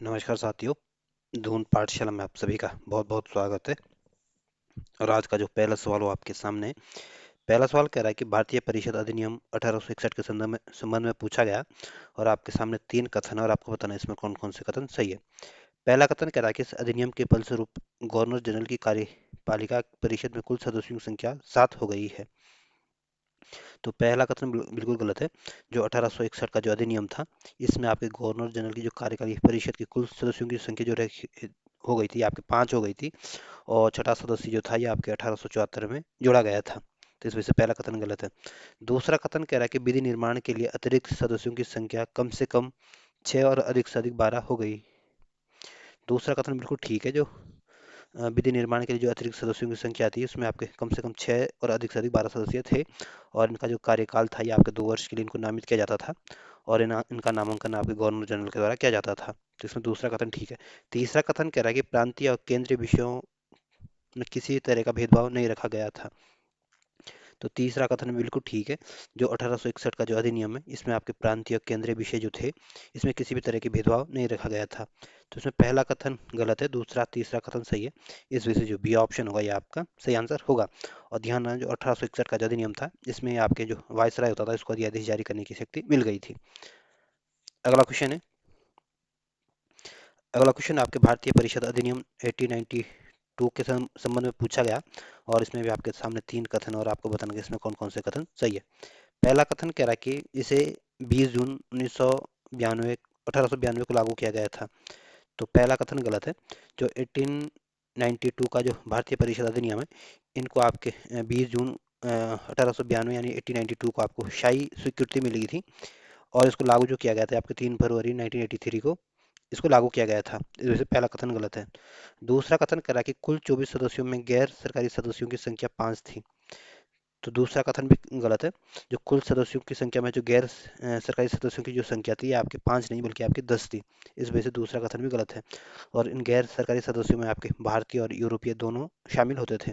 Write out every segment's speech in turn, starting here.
नमस्कार साथियों। धून पाठशाला में आप सभी का बहुत बहुत स्वागत है। और आज का जो पहला सवाल वो आपके सामने है। पहला सवाल कह रहा है कि भारतीय परिषद अधिनियम 1861 के संबंध में पूछा गया और आपके सामने तीन कथन है और आपको बताना है इसमें कौन कौन से कथन सही है। पहला कथन कह रहा है कि इस अधिनियम के फलस्वरूप गवर्नर जनरल की कार्यपालिका परिषद में कुल सदस्यों की संख्या 7 हो गई है। तो पहला कथन बिल्कुल गलत है। जो 1861 का जो अधिनियम था, इसमें आपके गवर्नर जनरल की जो कार्यकारी परिषद की कुल सदस्यों की संख्या जो हो गई थी, आपके 5 हो गई थी। और छठा सदस्य जो था ये आपके 1874 में जोड़ा गया था। तो इस वजह से पहला कथन गलत है। दूसरा कथन कह रहा है कि विधि निर्माण के लिए अतिरिक्त सदस्यों की संख्या कम से कम 6 और अधिक से अधिक 12 हो गई। दूसरा कथन बिल्कुल ठीक है। जो विधि निर्माण के लिए जो अतिरिक्त सदस्यों की संख्या थी, उसमें आपके कम से कम 6 और अधिक से अधिक 12 सदस्य थे। और इनका जो कार्यकाल था ये आपके 2 वर्ष के लिए इनको नामित किया जाता था। और इनका नामांकन आपके गवर्नर जनरल के द्वारा किया जाता था। तो इसमें दूसरा कथन ठीक है। तीसरा कथन कह रहा है कि प्रांतीय और केंद्रीय विषयों में किसी तरह का भेदभाव नहीं रखा गया था। तो तीसरा कथन बिल्कुल ठीक है। जो 1861 का जो अधिनियम है, इसमें आपके प्रांतीय और केंद्रीय विषय जो थे, इसमें किसी भी तरह की भेदभाव नहीं रखा गया था। तो इसमें पहला कथन गलत है, दूसरा तीसरा कथन सही है। इस वजह से जो बी ऑप्शन होगा ये आपका सही आंसर होगा। और ध्यान रखना, जो 1861 का जो अधिनियम था, इसमें आपके जो वायसराय होता था, इसको अध्यादेश जारी करने की शक्ति मिल गई थी। अगला क्वेश्चन है। अगला क्वेश्चन आपके भारतीय परिषद अधिनियम 1892 के संबंध में पूछा गया। और इसमें भी आपके सामने तीन कथन और आपको बताना कि इसमें कौन कौन से कथन सही है। पहला कथन कह रहा है कि इसे 20 जून 1992 1892 को लागू किया गया था। तो पहला कथन गलत है। जो 1892 का जो भारतीय परिषद अधिनियम है, इनको आपके 20 जून 1892 यानी 1892 को आपको शाही स्वीकृति मिली थी। और इसको लागू जो किया गया था आपके 3 फरवरी 1983 को इसको लागू किया गया था। इस वजह से पहला कथन गलत है। दूसरा कथन कह रहा है कि कुल 24 सदस्यों में गैर सरकारी सदस्यों की संख्या 5 थी। तो दूसरा कथन भी गलत है। जो कुल सदस्यों की संख्या में जो गैर सरकारी सदस्यों की जो संख्या थी, ये आपके 5 नहीं बल्कि आपके 10 थी। इस वजह से दूसरा कथन भी गलत है। और इन गैर सरकारी सदस्यों में आपके भारतीय और यूरोपीय दोनों शामिल होते थे।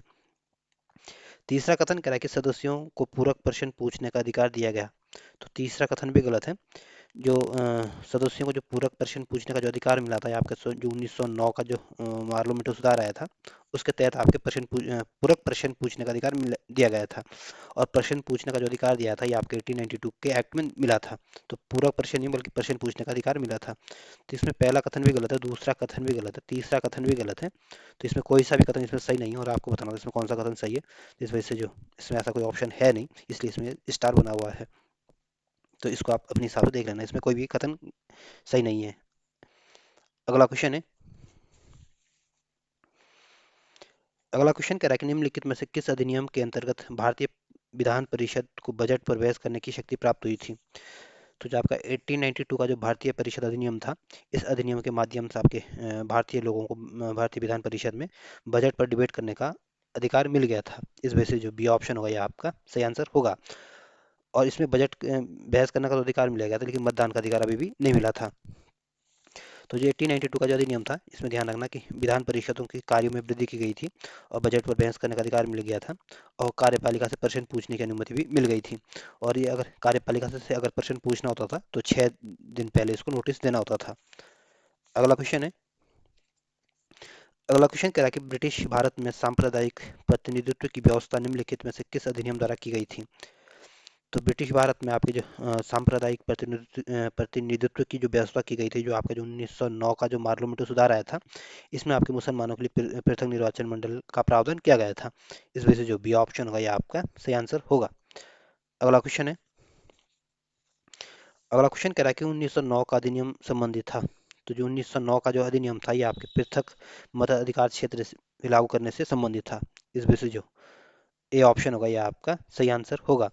तीसरा कथन कह रहा है कि सदस्यों को पूरक प्रश्न पूछने का अधिकार दिया गया। तो तीसरा कथन भी गलत है। जो सदस्यों को जो पूरक प्रश्न पूछने का जो अधिकार मिला था, आपका जो 1909 का जो पार्लियामेंट सुधार आया था, उसके तहत आपके पूरक प्रश्न पूछने का अधिकार दिया गया था। और प्रश्न पूछने का जो अधिकार दिया था, ये आपके 1892 के एक्ट में मिला था। तो पूरक प्रश्न नहीं बल्कि प्रश्न पूछने का अधिकार मिला था। तो इसमें पहला कथन भी गलत है, दूसरा कथन भी गलत है, तीसरा कथन भी गलत है। तो इसमें कोई सा भी कथन इसमें सही नहीं है और आपको बताना है इसमें कौन सा कथन सही है। इस वजह से जो इसमें ऐसा कोई ऑप्शन है नहीं, इसलिए इसमें स्टार बना हुआ है। तो इसको आप अपने हिसाब से देख लेना, इसमें कोई भी कथन सही नहीं है। अगला क्वेश्चन है। अगला क्वेश्चन कह रहा है कि निम्नलिखित में से किस अधिनियम के अंतर्गत भारतीय विधान परिषद को बजट पर बहस करने की शक्ति प्राप्त हुई थी। तो जो आपका 1892 का जो भारतीय परिषद अधिनियम था, इस अधिनियम के माध्यम से आपके भारतीय लोगों को भारतीय विधान परिषद में बजट पर डिबेट करने का अधिकार मिल गया था। इस वजह से जो बी ऑप्शन होगा ये आपका सही आंसर होगा। और इसमें बजट बहस करने का तो अधिकार मिल गया था, लेकिन मतदान का अधिकार अभी भी नहीं मिला था। तो जो 1892 का जो अधिनियम था, इसमें ध्यान रखना कि विधान परिषदों के कार्यों में वृद्धि की गई थी और बजट पर बहस करने का अधिकार मिल गया था। और कार्यपालिका से प्रश्न पूछने की अनुमति भी मिल गई थी। और ये अगर कार्यपालिका से अगर प्रश्न पूछना होता था तो 6 दिन पहले इसको नोटिस देना होता था। अगला क्वेश्चन है। अगला क्वेश्चन कह रहा है कि ब्रिटिश भारत में सांप्रदायिक प्रतिनिधित्व की व्यवस्था निम्नलिखित में से किस अधिनियम द्वारा की गई थी। तो ब्रिटिश भारत में आपके जो सांप्रदायिक प्रतिनिधित्व की जो व्यवस्था की गई थी, जो आपका जो 1909 का जो पार्लियामेंट सुधार आया था, इसमें आपके मुसलमानों के लिए पृथक निर्वाचन मंडल का प्रावधान किया गया था। इस वजह से जो बी ऑप्शन होगा ये आपका सही आंसर होगा। अगला क्वेश्चन है। अगला क्वेश्चन कह रहा है कि 1909 का अधिनियम संबंधित था। तो जो 1909 का जो अधिनियम था, ये आपके पृथक मताधिकार क्षेत्र लागू करने से संबंधित था। इस वजह से जो ए ऑप्शन होगा ये आपका सही आंसर होगा।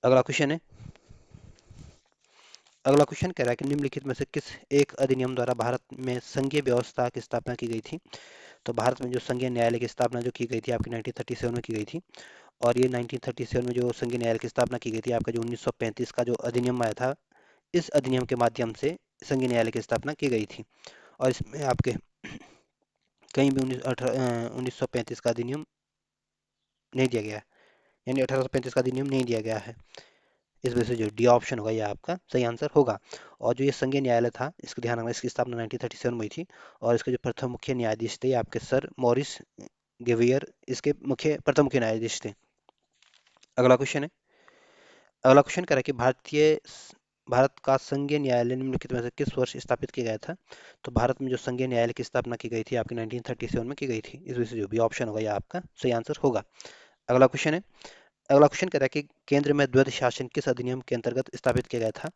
अगला क्वेश्चन है। अगला क्वेश्चन कह रहा है कि निम्नलिखित में से किस एक अधिनियम द्वारा भारत में संघीय व्यवस्था की स्थापना की गई थी। तो भारत में जो संघीय न्यायालय की स्थापना जो की गई थी आपकी 1937 में की गई थी। और ये 1937 में जो संघीय न्यायालय की स्थापना की गई थी, आपका जो 1935 का जो अधिनियम आया था, इस अधिनियम के माध्यम से संघीय न्यायालय की स्थापना की गई थी। और इसमें आपके कहीं भी 1935 का अधिनियम नहीं दिया गया है, यानी 1835 का अधिनियम नहीं दिया गया है। इस वजह से जो डी ऑप्शन होगा ये आपका सही आंसर होगा। और जो ये संघीय न्यायालय था, इसका ध्यान रखना, इसकी स्थापना 1937 में हुई थी और इसके जो प्रथम मुख्य न्यायाधीश थे ये आपके सर मॉरिस गेवियर इसके प्रथम मुख्य न्यायाधीश थे। अगला क्वेश्चन है, अगला क्वेश्चन कह रहा है कि भारत का संघीय न्यायालय निम्नलिखित में से किस वर्ष स्थापित किया गया था। तो भारत में जो संघीय न्यायालय की स्थापना की गई थी आपकी 1937 में की गई थी। इस वजह से जो भी ऑप्शन होगा ये आपका सही आंसर होगा। अगला क्वेश्चन है, अगला क्वेश्चन कहता है कि केंद्र में द्वैध शासन किस अधिनियम के अंतर्गत स्थापित किया गया था।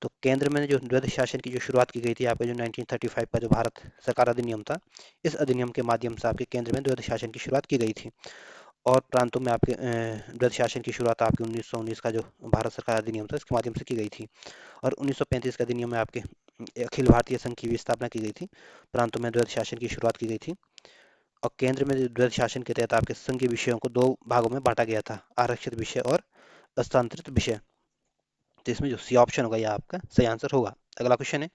तो केंद्र में जो द्वैध शासन की जो शुरुआत की गई थी आपके जो 1935 का जो भारत सरकार अधिनियम था, इस अधिनियम के माध्यम से आपके केंद्र में द्वैध शासन की शुरुआत की गई थी। और प्रांतों में आपके द्वैध शासन की शुरुआत आपके 1919 का जो भारत सरकार अधिनियम था इसके माध्यम से की गई थी। और 1935 के अधिनियम में आपके अखिल भारतीय संघ की भी स्थापना की गई थी। प्रांतों में द्वैध शासन की शुरुआत की गई थी और केंद्र में द्वैध शासन के तहत आपके संघीय विषयों को दो भागों में बांटा गया था, आरक्षित विषय और हस्तांतरित विषय। तो इसमें जो सी ऑप्शन होगा यह आपका सही आंसर होगा। अगला क्वेश्चन है,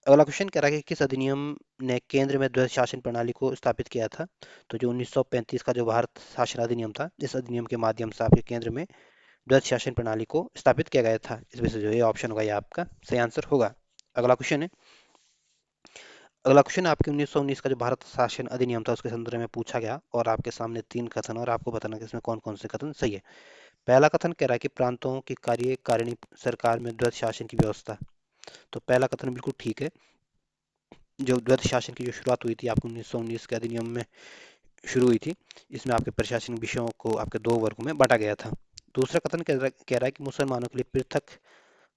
अगला क्वेश्चन कह रहा है कि किस अधिनियम ने केंद्र में द्वैध शासन प्रणाली को स्थापित किया था। तो जो 1935 का जो भारत शासन अधिनियम था, इस अधिनियम के माध्यम से आपके केंद्र में द्वैध शासन प्रणाली को स्थापित किया गया था। इस वजह से जो ये ऑप्शन होगा ये आपका सही आंसर होगा। अगला क्वेश्चन है, अगला क्वेश्चन आपके 1919 का जो भारत शासन अधिनियम था उसके संदर्भ में पूछा गया और आपके सामने तीन कथन और आपको बताना कि इसमें कौन कौन से कथन सही है। पहला कथन कह रहा है कि प्रांतों की कार्यकारिणी सरकार में द्वैध शासन की व्यवस्था। तो पहला कथन बिल्कुल ठीक है। जो द्वैध शासन की जो शुरुआत हुई थी आपको 1919 के अधिनियम में शुरू हुई थी, इसमें आपके प्रशासनिक विषयों को आपके दो वर्गों में बांटा गया था। दूसरा कथन कह रहा है कि मुसलमानों के लिए पृथक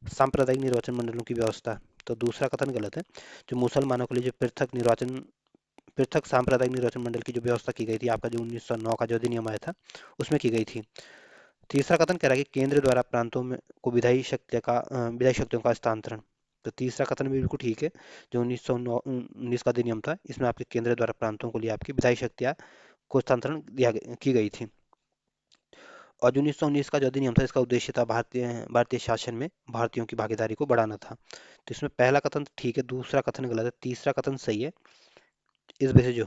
सांप्रदायिक निर्वाचन मंडलों की व्यवस्था। तो दूसरा कथन गलत है। जो मुसलमानों के लिए जो पृथक सांप्रदायिक निर्वाचन मंडल की जो व्यवस्था की गई थी आपका जो 1909 का जो अधिनियम आया था उसमें की गई थी। तीसरा कथन कह रहा है कि केंद्र द्वारा प्रांतों में को विधायी शक्तियों का हस्तांतरण। तो तीसरा कथन भी बिल्कुल ठीक है। जो 1919 का अधिनियम था इसमें आपके केंद्र द्वारा प्रांतों को लिए आपकी विधायी शक्तियां को हस्तांतरण की गई थी। और जो 1919 का जो अधिनियम था इसका उद्देश्य था भारतीय शासन में भारतीयों की भागीदारी को बढ़ाना था। तो इसमें पहला कथन ठीक है, दूसरा कथन गलत है, तीसरा कथन सही है। इस वजह से जो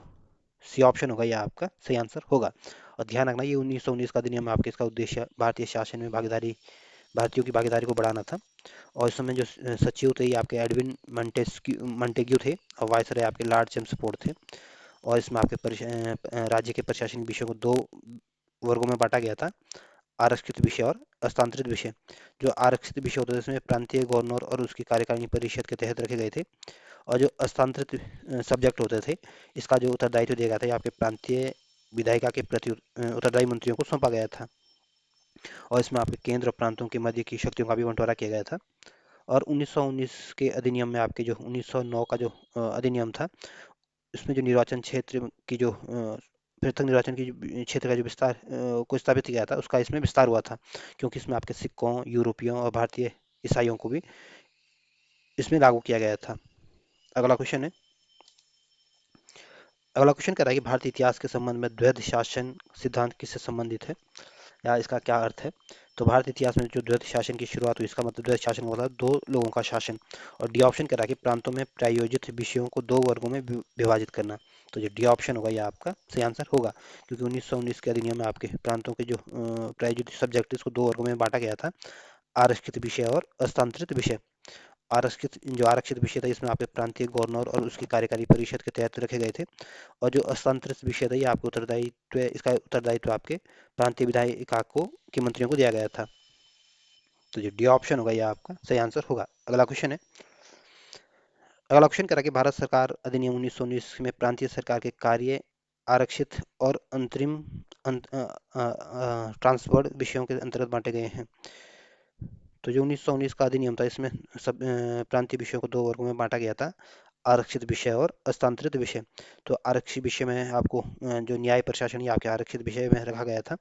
सी ऑप्शन होगा यह आपका सही आंसर होगा। और ध्यान रखना ये 1919 का अधिनियम आपके इसका उद्देश्य भारतीय शासन में भारतीयों की भागीदारी को बढ़ाना था। और इस समय जो सचिव थे ये आपके एडविन मंटेग्यू थे और वायसराय आपके लॉर्ड चेम्सफोर्ड थे। और इसमें आपके राज्य के प्रशासनिक विषयों को दो वर्गों में बांटा गया था, आरक्षित विषय और हस्तांतरित विषय। जो आरक्षित विषय होते थे इसमें प्रांतीय गवर्नर और उसकी कार्यकारिणी परिषद के तहत रखे गए थे। और जो हस्तांतरित सब्जेक्ट होते थे इसका जो उत्तरदायित्व दिया गया था ये आपके प्रांतीय विधायिका के प्रति उत्तरदायी मंत्रियों को सौंपा गया था। और इसमें आपके केंद्र और प्रांतों के मध्य की शक्तियों का भी बंटवारा किया गया था। और 1919 के अधिनियम में आपके जो 1909 का जो अधिनियम था इसमें जो निर्वाचन क्षेत्र की जो पृथक निर्वाचन की क्षेत्र का जो विस्तार को स्थापित किया था उसका इसमें विस्तार हुआ था, क्योंकि इसमें आपके सिखों, यूरोपियों और भारतीय ईसाइयों को भी इसमें लागू किया गया था। अगला क्वेश्चन है, अगला क्वेश्चन कह रहा है कि भारतीय इतिहास के संबंध में द्वैध शासन सिद्धांत किससे संबंधित है या इसका क्या अर्थ है। तो भारतीय इतिहास में जो द्वैध शासन की शुरुआत हुई इसका मतलब द्वैध शासन होता है दो लोगों का शासन। और डी ऑप्शन कह रहा है कि प्रांतों में प्रायोजित विषयों को दो वर्गों में विभाजित करना। तो जो डी ऑप्शन होगा यह आपका सही आंसर होगा, क्योंकि 1919 के अधिनियम में आपके प्रांतों के जो प्रायोजित सब्जेक्ट इसको दो वर्गों में बांटा गया था, आरक्षित विषय और हस्तांतरित विषय। आरक्षित विषय था इसमें आपके प्रांतीय गवर्नर और उसकी कार्यकारी परिषद के तहत रखे गए थे। और जो हस्तांतरित विषय था ये आपके उत्तरदायित्व इसका उत्तरदायित्व आपके प्रांतीय विधायिका को के मंत्रियों को दिया गया था। तो जो डी ऑप्शन होगा ये आपका सही आंसर होगा। अगला क्वेश्चन है, अगला क्वेश्चन करा कि भारत सरकार अधिनियम 1919 में प्रांतीय सरकार के कार्य आरक्षित और अंतरिम ट्रांसफर्ड विषयों के अंतर्गत बांटे गए हैं। तो जो 1919 का अधिनियम था इसमें सब प्रांतीय विषयों को दो वर्गों में बांटा गया था, आरक्षित विषय और हस्तांतरित विषय। तो आरक्षित विषय में आपको जो न्याय प्रशासन ये आपके आरक्षित विषय में रखा गया था,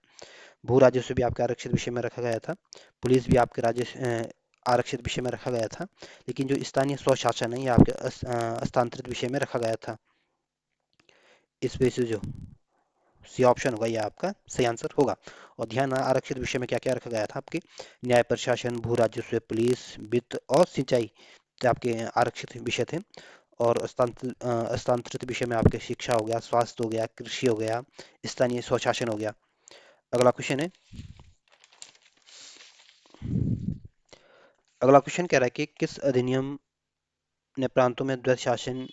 भू राजस्व भी आपके आरक्षित विषय में रखा गया था, पुलिस भी आपके आरक्षित विषय में रखा गया था, लेकिन जो स्थानीय स्वशासन है ये आपके हस्तांतरित विषय में रखा गया था। इस वजह से जो सी ऑप्शन होगा ये आपका सही आंसर होगा। और ध्यान रखना आरक्षित विषय में क्या क्या रखा गया था आपके न्याय प्रशासन, भू राजस्व, पुलिस, वित्त और सिंचाई जो आपके आरक्षित विषय थे। और हस्तांतरित विषय में आपके शिक्षा हो गया, स्वास्थ्य हो गया, कृषि हो गया, स्थानीय स्वशासन हो गया। अगला क्वेश्चन है, अगला क्वेश्चन कह रहा है कि किस अधिनियम ने प्रांतों में द्वैत शासन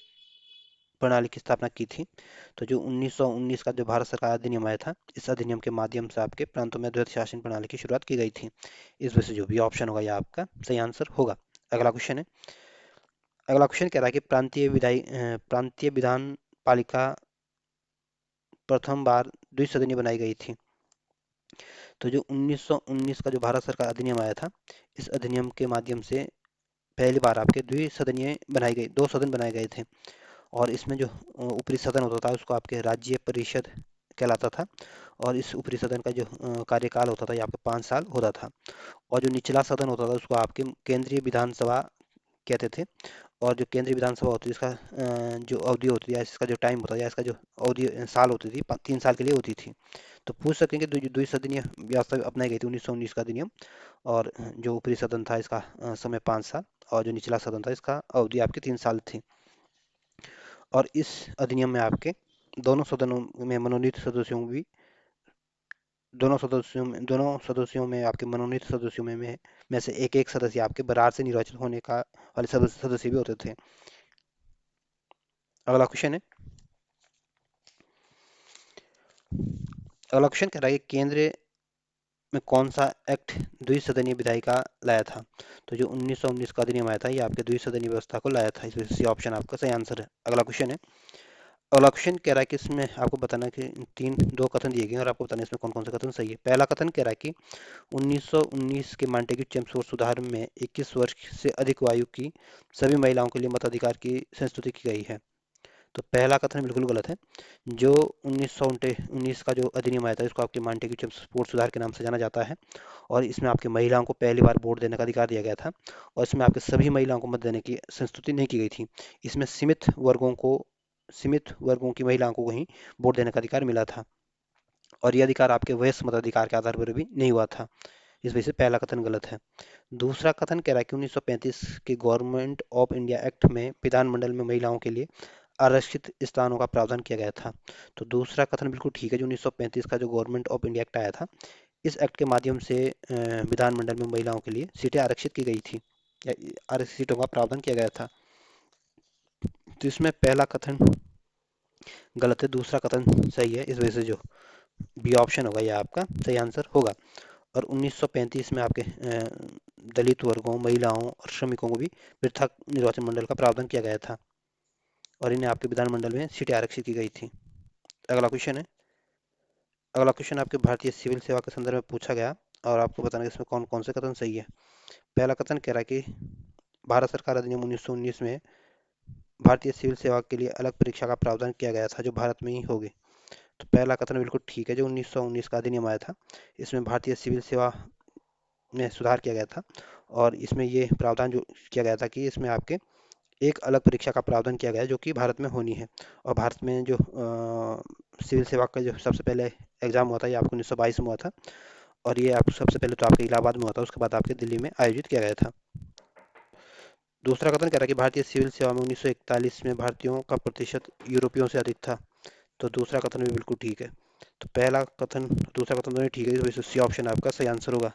प्रणाली की स्थापना की थी। तो जो 1919 का जो भारत सरकार अधिनियम आया था, इस अधिनियम के माध्यम से आपके प्रांतों में द्वैत शासन प्रणाली की शुरुआत की गई थी। इस वजह से जो भी ऑप्शन होगा यह आपका सही आंसर होगा। अगला क्वेश्चन है, अगला क्वेश्चन कह रहा है कि प्रांतीय विधान पालिका प्रथम बार द्विसदनीय बनाई गई थी। तो जो 1919 का जो भारत सरकार अधिनियम आया था, इस अधिनियम के माध्यम से पहली बार आपके द्विसदनीय बनाई गई, दो सदन बनाए गए थे। और इसमें जो ऊपरी सदन होता था उसको आपके राज्य परिषद कहलाता था। और इस ऊपरी सदन का जो कार्यकाल होता था ये आपके 5 साल होता था। और जो निचला सदन होता था उसको आपके केंद्रीय विधानसभा कहते थे। और जो केंद्रीय विधानसभा होती है इसका जो अवधि होती है, इसका जो टाइम होता है, इसका जो अवधि साल होती थी 3 साल के लिए होती थी। तो पूछ सकते हैं कि द्विसदनीय व्यवस्था अपनाई गई थी 1919 का अधिनियम। और जो ऊपरी सदन था इसका समय 5 साल, और जो निचला सदन था इसका अवधि आपकी 3 साल थी। और इस अधिनियम में आपके दोनों सदनों में मनोनीत सदस्यों भी दोनों सदस्यों में आपके मनोनीत सदस्यों में से एक एक सदस्य आपके बराबर से निर्वाचित होने का वाले सदस्य भी होते थे। अगला क्वेश्चन है, अगला क्वेश्चन कह रहा है कि केंद्र में कौन सा एक्ट द्विसदनीय विधायिका लाया था। तो जो 1919 का अधिनियम आया था ये आपके द्विसदनीय व्यवस्था को लाया था। इस वजह से ऑप्शन आपका सही आंसर है। अगला क्वेश्चन है, अगला क्वेश्चन कह रहा है कि इसमें आपको बताना है कि दो कथन दिए गए हैं और आपको बताना है इसमें कौन कौन सा कथन सही है। पहला कथन कह रहा है कि 1919 के मांटेग्यू चेम्सफोर्ड सुधार में 21 वर्ष से अधिक आयु की सभी महिलाओं के लिए मताधिकार की संस्तुति की गई है। तो पहला कथन बिल्कुल गलत है। जो 1919 का जो अधिनियम आया था इसको आपके मांटेग्यू चेम्सफोर्ड सुधार के नाम से जाना जाता है। और इसमें आपके महिलाओं को पहली बार वोट देने का अधिकार दिया गया था। और इसमें आपके सभी महिलाओं को मत देने की संस्तुति नहीं की गई थी। इसमें सीमित वर्गों की महिलाओं को ही वोट देने का अधिकार मिला था। और ये अधिकार आपके वयस्क मताधिकार के आधार पर भी नहीं हुआ था। इस वजह से पहला कथन गलत है। दूसरा कथन कह रहा है कि 1935 के गवर्नमेंट ऑफ इंडिया एक्ट में विधानमंडल में महिलाओं के लिए आरक्षित स्थानों का प्रावधान किया गया था। तो दूसरा कथन बिल्कुल ठीक है। जो 1935 का जो गवर्नमेंट ऑफ इंडिया एक्ट आया था, इस एक्ट के माध्यम से विधानमंडल में महिलाओं के लिए सीटें आरक्षित की गई थी, या आरक्षित सीटों का प्रावधान किया गया था। तो इसमें पहला कथन गलत है, दूसरा कथन सही है। इस वजह से जो बी ऑप्शन होगा यह आपका सही आंसर होगा। और 1935 में आपके दलित वर्गों, महिलाओं और श्रमिकों को भी पृथक निर्वाचन मंडल का प्रावधान किया गया था। और इन्हें आपके विधानमंडल में सीटें आरक्षित की गई थी। अगला क्वेश्चन है, अगला क्वेश्चन आपके भारतीय सिविल सेवा के संदर्भ में पूछा गया और आपको बताना है इसमें कौन कौन से कथन सही है। पहला कथन कह रहा है कि भारत सरकार अधिनियम 1919 में भारतीय सिविल सेवा के लिए अलग परीक्षा का प्रावधान किया गया था जो भारत में ही होगी। तो पहला कथन बिल्कुल ठीक है। जो 1919 का अधिनियम आया था इसमें भारतीय सिविल सेवा में सुधार किया गया था। और इसमें ये प्रावधान जो किया गया था कि इसमें आपके एक अलग परीक्षा का प्रावधान किया गया है जो कि भारत में होनी है। और भारत में जो सिविल सेवा का जो सबसे पहले एग्जाम हुआ था ये आपको 1922 में हुआ था। और ये आप सबसे पहले तो आपके इलाहाबाद में हुआ था, उसके बाद आपके दिल्ली में आयोजित किया गया था। दूसरा कथन कह रहा है कि भारतीय सिविल सेवा में 1941 में भारतीयों का प्रतिशत यूरोपियों से अधिक था। तो दूसरा कथन भी बिल्कुल ठीक है। तो पहला कथन दूसरा कथन दोनों ठीक है। इस वजह से सी ऑप्शन आपका सही आंसर होगा।